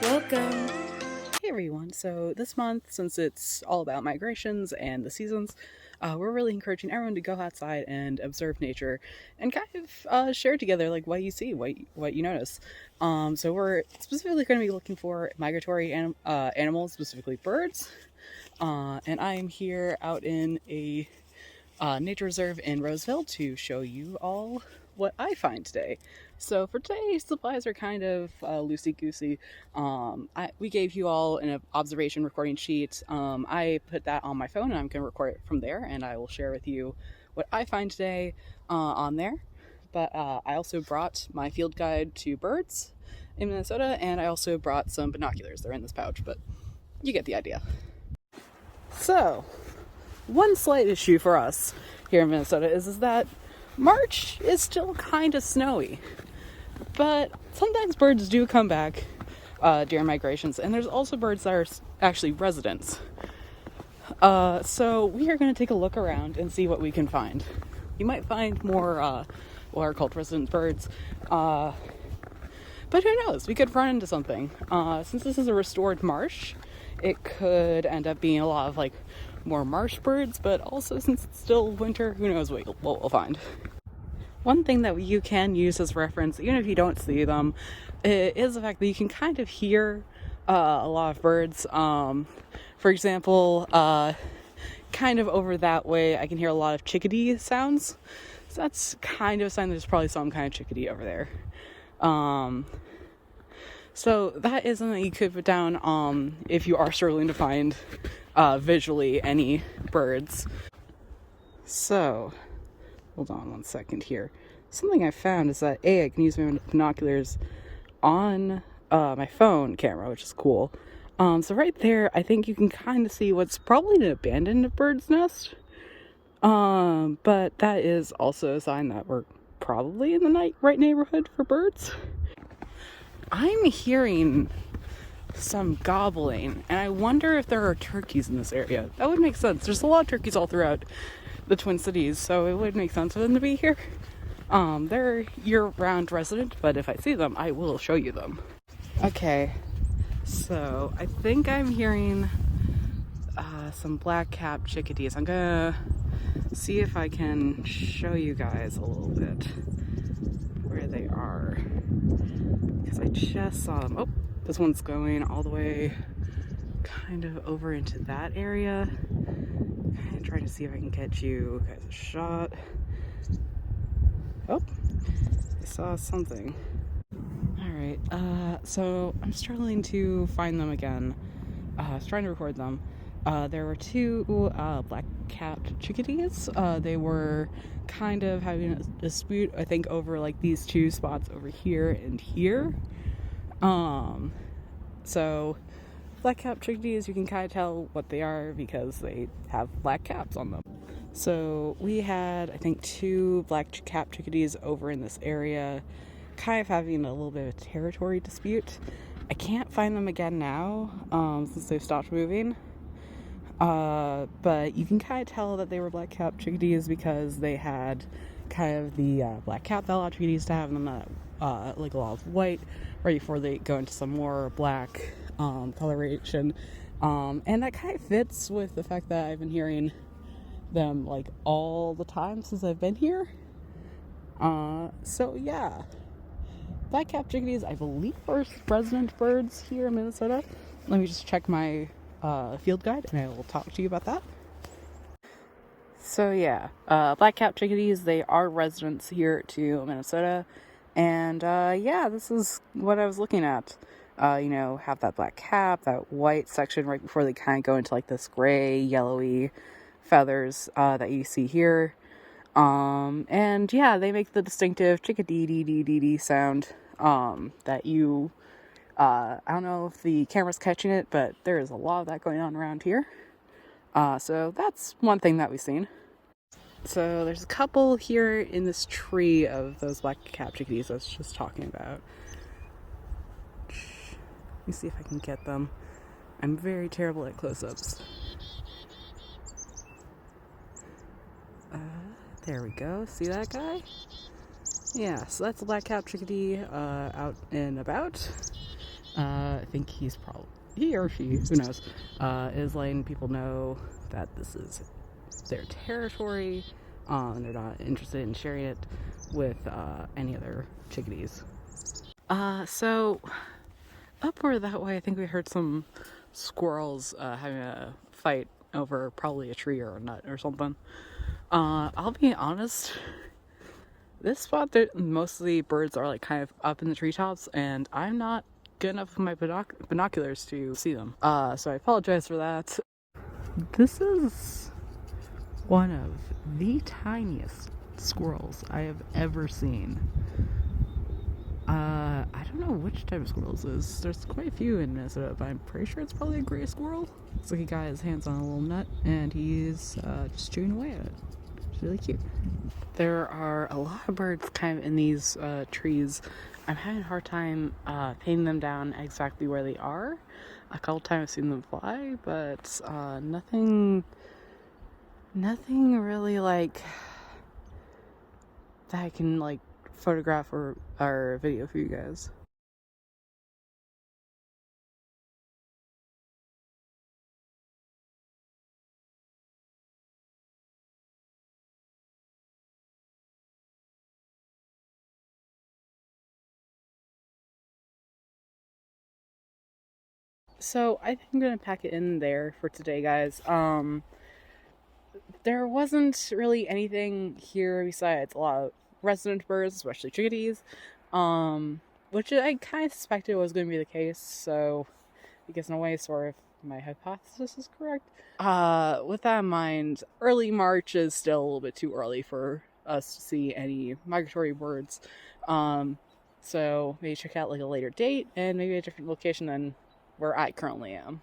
Welcome! Hey everyone, so this month, since it's all about migrations and the seasons, we're really encouraging everyone to go outside and observe nature and kind of share together like what you see, what you notice. So we're specifically going to be looking for migratory animals, specifically birds. And I am here out in a nature reserve in Roseville to show you all what I find today. So for today, supplies are kind of loosey-goosey. We gave you all an observation recording sheet. I put that on my phone and I'm going to record it from there, and I will share with you what I find today on there. But I also brought my field guide to birds in Minnesota, and I also brought some binoculars. They're in this pouch, but you get the idea. So, one slight issue for us here in Minnesota is that March is still kind of snowy, but sometimes birds do come back during migrations, and there's also birds that are actually residents. So we are going to take a look around and see what we can find. You might find more what are called resident birds, but who knows? We could run into something. Since this is a restored marsh, it could end up being a lot of more marsh birds, but also since it's still winter, who knows what we'll find. One thing that you can use as reference, even if you don't see them, is the fact that you can kind of hear a lot of birds. For example, kind of over that way, I can hear a lot of chickadee sounds. So that's kind of a sign there's probably some kind of chickadee over there. So that is something you could put down if you are struggling to find visually any birds. So, hold on one second here. Something I found is that I can use my binoculars on my phone camera, which is cool. So right there, I think you can kind of see what's probably an abandoned bird's nest. But that is also a sign that we're probably in the right neighborhood for birds. I'm hearing some gobbling, and I wonder if there are turkeys in this area. That would make sense. There's a lot of turkeys all throughout the Twin Cities, so it would make sense for them to be here. They're year-round resident, but if I see them, I will show you them. Okay, so I think I'm hearing some black-capped chickadees. I'm gonna see if I can show you guys a little bit where they are, because I just saw them. Oh, this one's going all the way kind of over into that area. Kind of trying to see if I can get you guys a shot. Oh, I saw something. Alright, so I'm struggling to find them again. I was trying to record them. There were two black-capped chickadees. They were kind of having a dispute, I think, over these two spots over here and here. So black-capped chickadees, you can kind of tell what they are because they have black caps on them. So we had, I think, two black-capped chickadees over in this area, kind of having a little bit of a territory dispute. I can't find them again now, since they've stopped moving. But you can kind of tell that they were black-capped chickadees because they had kind of the black cap that a lot of chickadees to have, and then a lot of white right before they go into some more black coloration. And that kind of fits with the fact that I've been hearing them all the time since I've been here. So yeah, black-capped chickadees, I believe, are resident birds here in Minnesota. Let me just check my field guide and I will talk to you about that. So yeah, black-capped chickadees, they are residents here to Minnesota, and yeah, this is what I was looking at. Have that black cap, that white section right before they kind of go into this gray, yellowy feathers that you see here. And yeah, they make the distinctive chickadee sound that you I don't know if the camera's catching it, but there is a lot of that going on around here. So that's one thing that we've seen. So there's a couple here in this tree of those black-capped chickadees I was just talking about. Let me see if I can get them. I'm very terrible at close-ups. There we go. See that guy? Yeah, so that's a black-capped chickadee out and about. I think he or she, who knows, is letting people know that this is their territory. They're not interested in sharing it with any other chickadees. So upward that way, I think we heard some squirrels having a fight over probably a tree or a nut or something. I'll be honest, this spot, mostly birds are like kind of up in the treetops, and I'm not good enough with my binoculars to see them. So I apologize for that. This is one of the tiniest squirrels I have ever seen. I don't know which type of squirrel this is. There's quite a few in Minnesota, but I'm pretty sure it's probably a gray squirrel. Looks like he got his hands on a little nut, and he's just chewing away at it. It's really cute. There are a lot of birds kind of in these trees. I'm having a hard time pinning them down exactly where they are. A couple times I've seen them fly, but nothing really like that I can like photograph or video for you guys. So I think I'm gonna pack it in there for today, guys. There wasn't really anything here besides a lot of resident birds, especially chickadees, which I kind of suspected was going to be the case. So I guess in a way, sort of my hypothesis is correct. With that in mind, early March is still a little bit too early for us to see any migratory birds. So maybe check out like a later date and maybe a different location than where I currently am.